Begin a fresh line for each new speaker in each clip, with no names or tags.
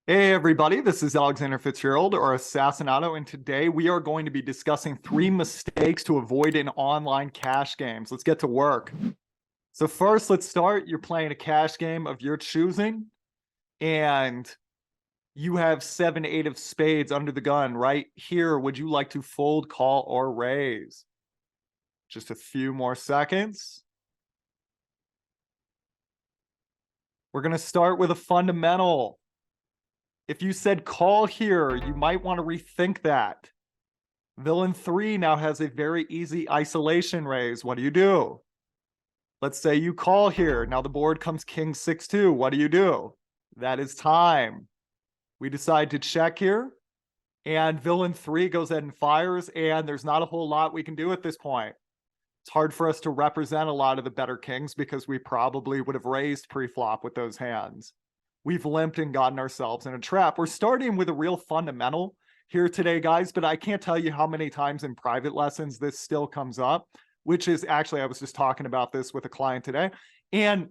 Hey everybody, this is Alexander Fitzgerald or Assassinato, and today we are going to be discussing 3 mistakes to avoid in online cash games. Let's get to work. So first, let's start. You're playing a cash game of your choosing, and you have 7, 8 of spades under the gun right here. Would you like to fold, call, or raise? Just a few more seconds. We're going to start with a fundamental. If you said call here, you might want to rethink that. Villain 3 now has a very easy isolation raise. What do you do? Let's say you call here. Now the board comes king 6-2. What do you do? That is time. We decide to check here, and villain 3 goes ahead and fires, and there's not a whole lot we can do at this point. It's hard for us to represent a lot of the better kings because we probably would have raised pre-flop with those hands. We've limped and gotten ourselves in a trap. We're starting with a real fundamental here today, guys, but I can't tell you how many times in private lessons this still comes up, which is actually, I was just talking about this with a client today. And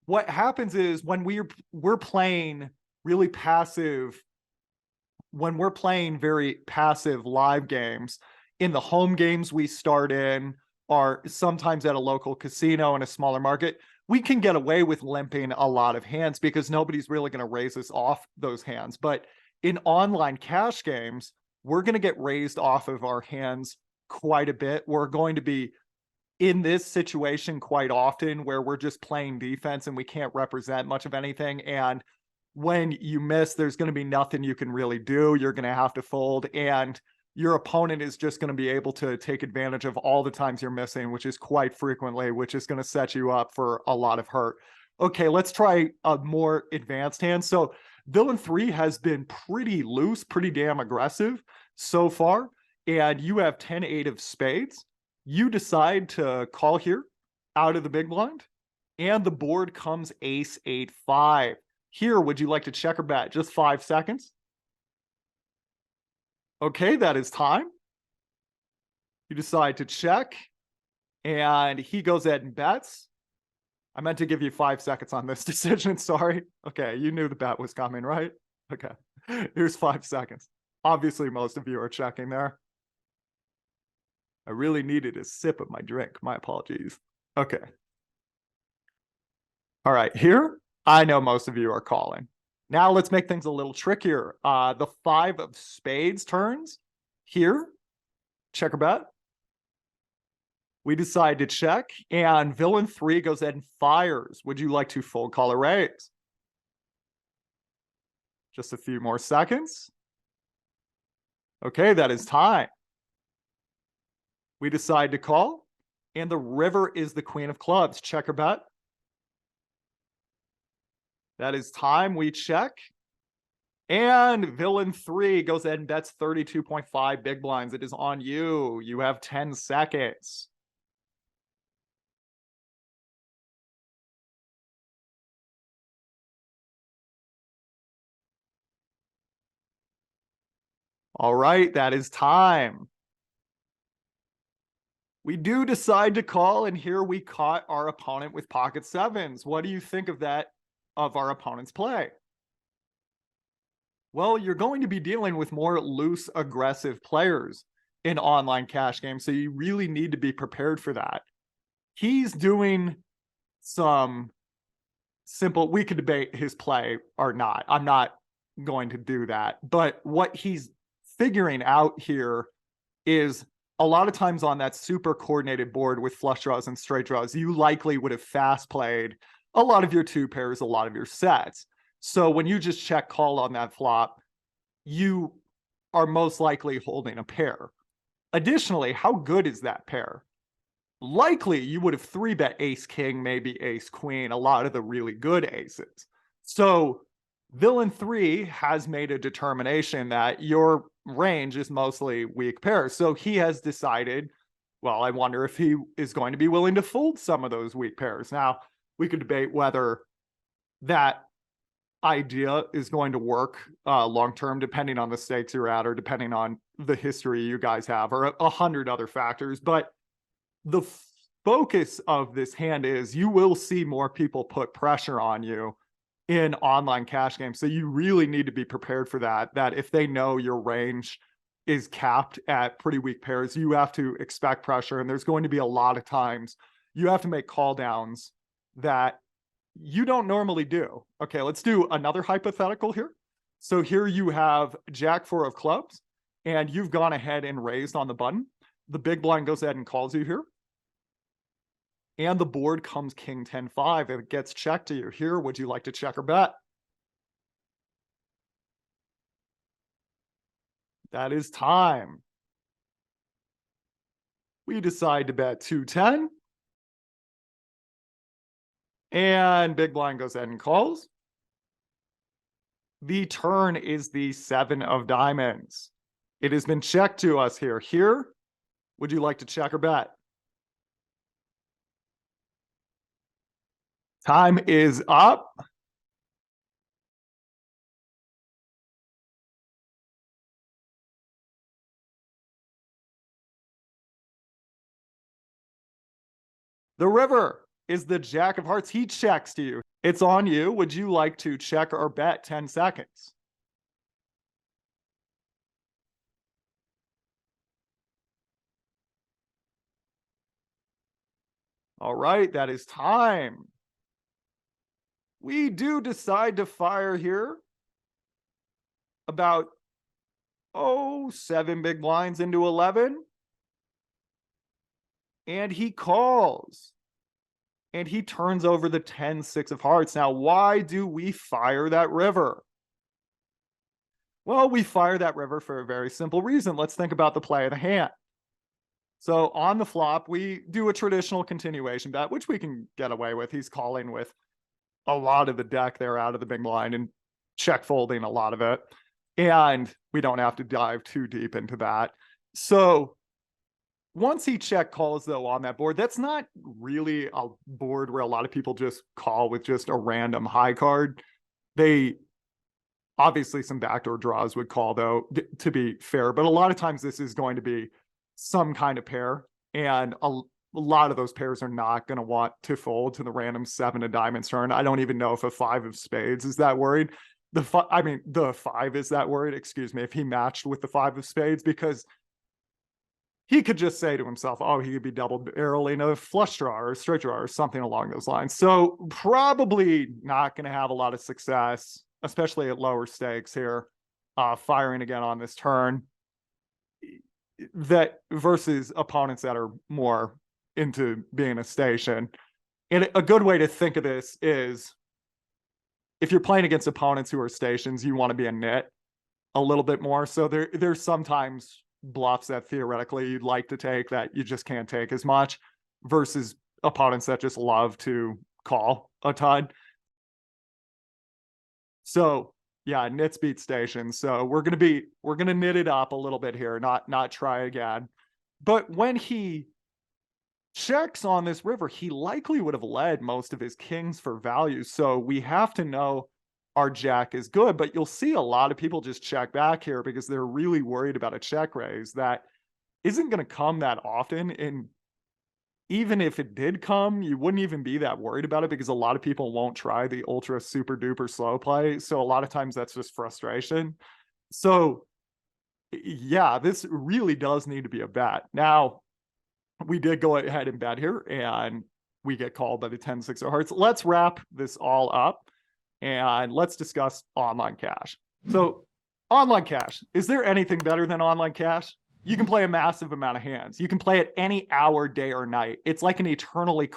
what happens is when we're playing really passive, when we're playing very passive live games, in the home games we start in, or sometimes at a local casino in a smaller market, we can get away with limping a lot of hands because nobody's really going to raise us off those hands. But in online cash games, we're going to get raised off of our hands quite a bit. We're going to be in this situation quite often where we're just playing defense and we can't represent much of anything. And when you miss, there's going to be nothing you can really do. You're going to have to fold, and your opponent is just going to be able to take advantage of all the times you're missing, which is quite frequently, which is going to set you up for a lot of hurt. Okay, let's try a more advanced hand. So villain 3 has been pretty loose, pretty damn aggressive so far, and you have 10-8 of spades. You decide to call here out of the big blind, and the board comes ace 8-5. Here, would you like to check or bet? Just 5 seconds. Okay, that is time. You decide to check, and he goes ahead and bets. I meant to give you 5 seconds on this decision, sorry. Okay, you knew the bet was coming, right? Okay, here's 5 seconds. Obviously, most of you are checking there. I really needed a sip of my drink. My apologies. Okay. All right, here, I know most of you are calling. Now let's make things a little trickier. The 5 of spades turns here. Check or bet. We decide to check, and villain 3 goes ahead and fires. Would you like to fold, call, or raise? Just a few more seconds. Okay, that is time. We decide to call, and the river is the queen of clubs. Check or bet. That is time. We check. And villain 3 goes ahead and bets 32.5 big blinds. It is on you. You have 10 seconds. All right, that is time. We do decide to call, and here we caught our opponent with pocket sevens. What do you think of that, of our opponent's play? Well, you're going to be dealing with more loose, aggressive players in online cash games, so you really need to be prepared for that. He's doing some simple, we could debate his play or not. I'm not going to do that. But what he's figuring out here is a lot of times on that super coordinated board with flush draws and straight draws, you likely would have fast played a lot of your 2 pairs, a lot of your sets. So when you just check call on that flop, you are most likely holding a pair. Additionally, how good is that pair? Likely you would have 3-bet ace king, maybe ace queen, a lot of the really good aces. So villain 3 has made a determination that your range is mostly weak pairs. So he has decided, well, I wonder if he is going to be willing to fold some of those weak pairs. Now, we could debate whether that idea is going to work long-term, depending on the stakes you're at or depending on the history you guys have or 100 other factors. But the focus of this hand is you will see more people put pressure on you in online cash games. So you really need to be prepared for that, that if they know your range is capped at pretty weak pairs, you have to expect pressure. And there's going to be a lot of times you have to make call downs that you don't normally do. Okay, let's do another hypothetical here. So here you have Jack 4 of clubs, and you've gone ahead and raised on the button. The big blind goes ahead and calls you here. And the board comes King 10-5. It gets checked to you. Here, would you like to check or bet? That is time. We decide to bet 210. And big blind goes ahead and calls. The turn is the 7 of diamonds. It has been checked to us here. Here, would you like to check or bet? Time is up. The river is the Jack of hearts. He checks to you. It's on you. Would you like to check or bet 10 seconds? All right, that is time. We do decide to fire here about, 7 big blinds into 11. And he calls. And he turns over the 10-6 of hearts. Now, why do we fire that river? Well, we fire that river for a very simple reason. Let's think about the play of the hand. So on the flop, we do a traditional continuation bet, which we can get away with. He's calling with a lot of the deck there out of the big blind and check folding a lot of it. And we don't have to dive too deep into that. So once he check calls, though, on that board, that's not really a board where a lot of people just call with just a random high card. They obviously, some backdoor draws would call, though, to be fair. But a lot of times this is going to be some kind of pair. And a lot of those pairs are not going to want to fold to the random 7 of diamonds turn. I don't even know if a 5 of spades is that worried. The 5 is that worried, excuse me, if he matched with the 5 of spades, because he could just say to himself, oh, he could be double barreling a flush draw or a straight draw or something along those lines. So probably not going to have a lot of success, especially at lower stakes here, firing again on this turn, that versus opponents that are more into being a station. And a good way to think of this is, if you're playing against opponents who are stations, you want to be a nit a little bit more. So there's sometimes bluffs that theoretically you'd like to take that you just can't take as much, versus opponents that just love to call a ton. So yeah, nits beat stations. So we're gonna knit it up a little bit here, not try again. But when he checks on this river, he likely would have led most of his kings for value. So we have to know our jack is good, but you'll see a lot of people just check back here because they're really worried about a check raise that isn't going to come that often. And even if it did come, you wouldn't even be that worried about it because a lot of people won't try the ultra super duper slow play. So a lot of times that's just frustration. So yeah, this really does need to be a bet. Now, we did go ahead and bet here and we get called by the 10-6 of hearts. Let's wrap this all up and let's discuss online cash. So online cash, is there anything better than online cash? You can play a massive amount of hands. You can play it any hour, day or night. It's like an eternally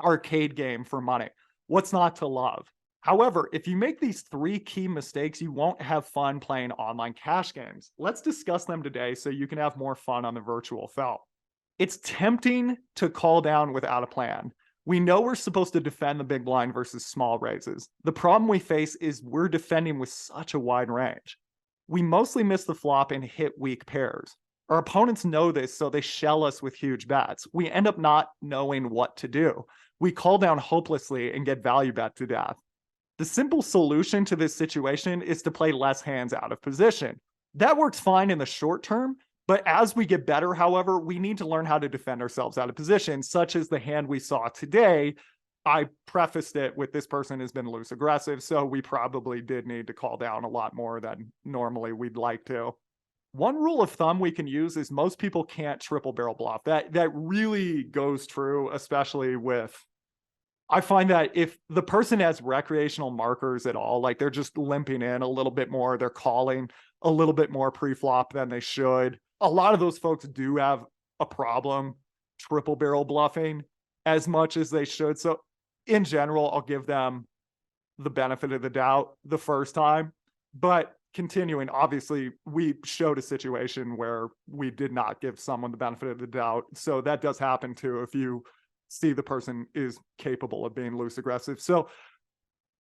arcade game for money. What's not to love? However, if you make these 3 key mistakes, you won't have fun playing online cash games. Let's discuss them today so you can have more fun on the virtual felt. It's tempting to call down without a plan. We know we're supposed to defend the big blind versus small raises. The problem we face is we're defending with such a wide range. We mostly miss the flop and hit weak pairs. Our opponents know this, so they shell us with huge bets. We end up not knowing what to do. We call down hopelessly and get value bet to death. The simple solution to this situation is to play less hands out of position. That works fine in the short term, but as we get better, however, we need to learn how to defend ourselves out of position, such as the hand we saw today, I prefaced it with this person has been loose aggressive, so we probably did need to call down a lot more than normally we'd like to. One rule of thumb we can use is most people can't triple barrel bluff. That really goes true, especially with, I find that if the person has recreational markers at all, like they're just limping in a little bit more, they're calling a little bit more pre-flop than they should. A lot of those folks do have a problem triple barrel bluffing as much as they should. So in general, I'll give them the benefit of the doubt the first time. But continuing, obviously, we showed a situation where we did not give someone the benefit of the doubt. So that does happen too if you see the person is capable of being loose aggressive. So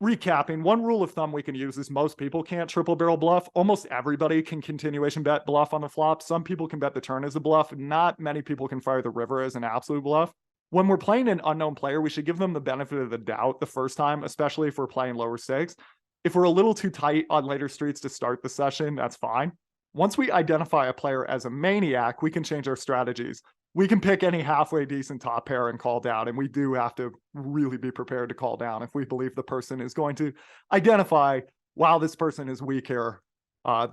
recapping, one rule of thumb we can use is most people can't triple barrel bluff. Almost everybody can continuation bet bluff on the flop. Some people can bet the turn as a bluff. Not many people can fire the river as an absolute bluff. When we're playing an unknown player, we should give them the benefit of the doubt the first time, especially if we're playing lower stakes. If we're a little too tight on later streets to start the session, that's fine. Once we identify a player as a maniac, we can change our strategies. We can pick any halfway decent top pair and call down, and we do have to really be prepared to call down if we believe the person is going to identify, wow, this person is weak here,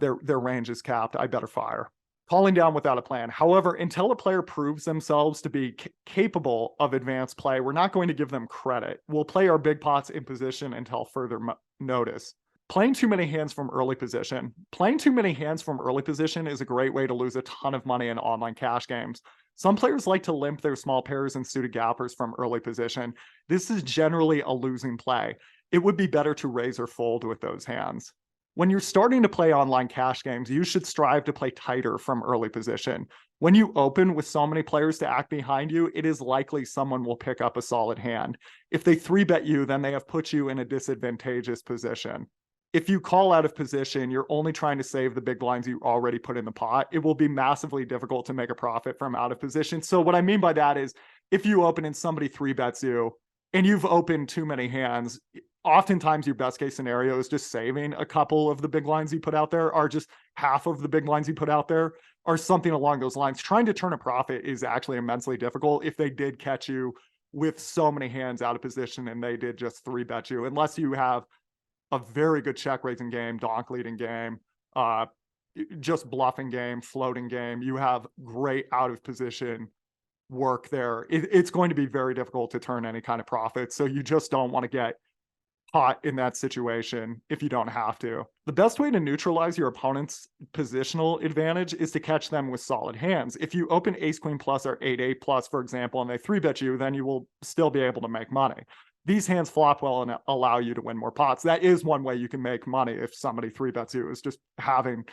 their range is capped, I better fire. Calling down without a plan. However, until a player proves themselves to be capable of advanced play, we're not going to give them credit. We'll play our big pots in position until further notice. Playing too many hands from early position. Playing too many hands from early position is a great way to lose a ton of money in online cash games. Some players like to limp their small pairs and suited gappers from early position. This is generally a losing play. It would be better to raise or fold with those hands. When you're starting to play online cash games, you should strive to play tighter from early position. When you open with so many players to act behind you, it is likely someone will pick up a solid hand. If they 3-bet you, then they have put you in a disadvantageous position. If you call out of position, you're only trying to save the big blinds you already put in the pot. It will be massively difficult to make a profit from out of position. So what I mean by that is if you open and somebody 3-bets you and you've opened too many hands, oftentimes your best case scenario is just saving a couple of the big lines you put out there, or just half of the big lines you put out there, or something along those lines. Trying to turn a profit is actually immensely difficult if they did catch you with so many hands out of position and they did just 3-bet you, unless you have a very good check raising game, donk leading game, just bluffing game, floating game. You have great out of position work there. It's going to be very difficult to turn any kind of profit. So you just don't want to get caught in that situation if you don't have to. The best way to neutralize your opponent's positional advantage is to catch them with solid hands. If you open ace queen plus or 8-8 plus, for example, and they 3-bet you, then you will still be able to make money. These hands flop well and allow you to win more pots. That is one way you can make money if somebody 3-bets you, is just having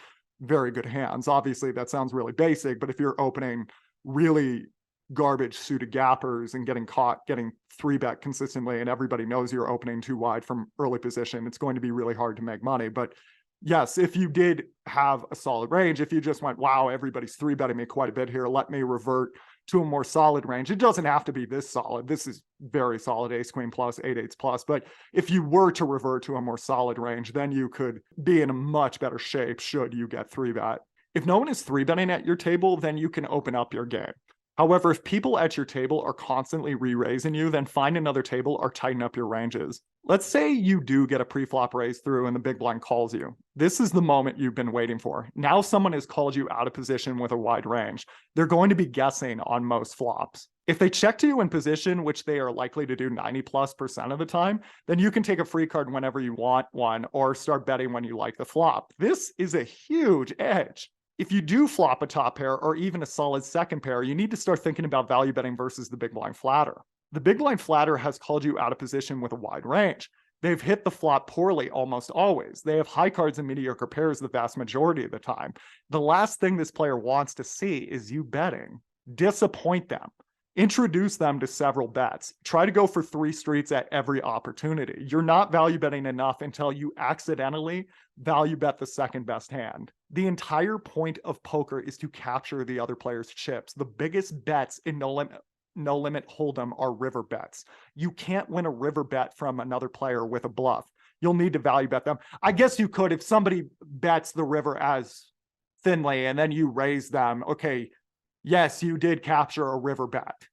very good hands. Obviously, that sounds really basic, but if you're opening really garbage suited gappers and getting caught getting 3-bet consistently and everybody knows you're opening too wide from early position, it's going to be really hard to make money. But yes, if you did have a solid range, if you just went, wow, everybody's 3-betting me quite a bit here, let me revert to a more solid range. It doesn't have to be this solid. This is very solid, ace queen plus, 8-8 plus. But if you were to revert to a more solid range, then you could be in a much better shape should you get 3-bet. If no one is 3-betting at your table, then you can open up your game. However, if people at your table are constantly re-raising you, then find another table or tighten up your ranges. Let's say you do get a pre-flop raise through and the big blind calls you. This is the moment you've been waiting for. Now someone has called you out of position with a wide range. They're going to be guessing on most flops. If they check to you in position, which they are likely to do 90+% of the time, then you can take a free card whenever you want one or start betting when you like the flop. This is a huge edge. If you do flop a top pair or even a solid second pair, you need to start thinking about value betting versus the big blind flatter. The big blind flatter has called you out of position with a wide range. They've hit the flop poorly almost always. They have high cards and mediocre pairs the vast majority of the time. The last thing this player wants to see is you betting. Disappoint them. Introduce them to several bets. Try to go for 3 streets at every opportunity. You're not value betting enough until you accidentally value bet the second best hand. The entire point of poker is to capture the other player's chips. The biggest bets in no limit hold'em are river bets. You can't win a river bet from another player with a bluff. You'll need to value bet them. I guess you could if somebody bets the river as thinly and then you raise them. Okay, yes, you did capture a river bet.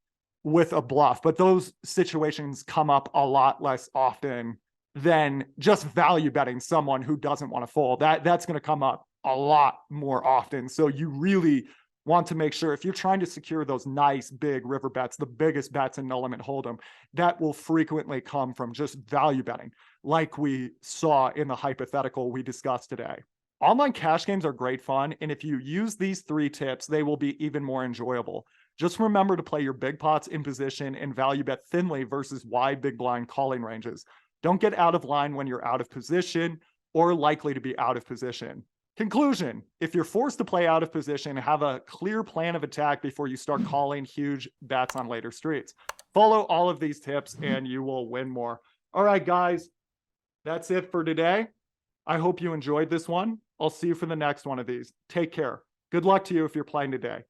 with a bluff, but those situations come up a lot less often than just value betting someone who doesn't want to fold. That's going to come up a lot more often. So you really want to make sure if you're trying to secure those nice big river bets, the biggest bets in no limit hold'em, that will frequently come from just value betting, like we saw in the hypothetical we discussed today. Online cash games are great fun, and if you use these 3 tips, they will be even more enjoyable. Just remember to play your big pots in position and value bet thinly versus wide big blind calling ranges. Don't get out of line when you're out of position or likely to be out of position. Conclusion: if you're forced to play out of position, have a clear plan of attack before you start calling huge bets on later streets. Follow all of these tips and you will win more. All right, guys, that's it for today. I hope you enjoyed this one. I'll see you for the next one of these. Take care. Good luck to you if you're playing today.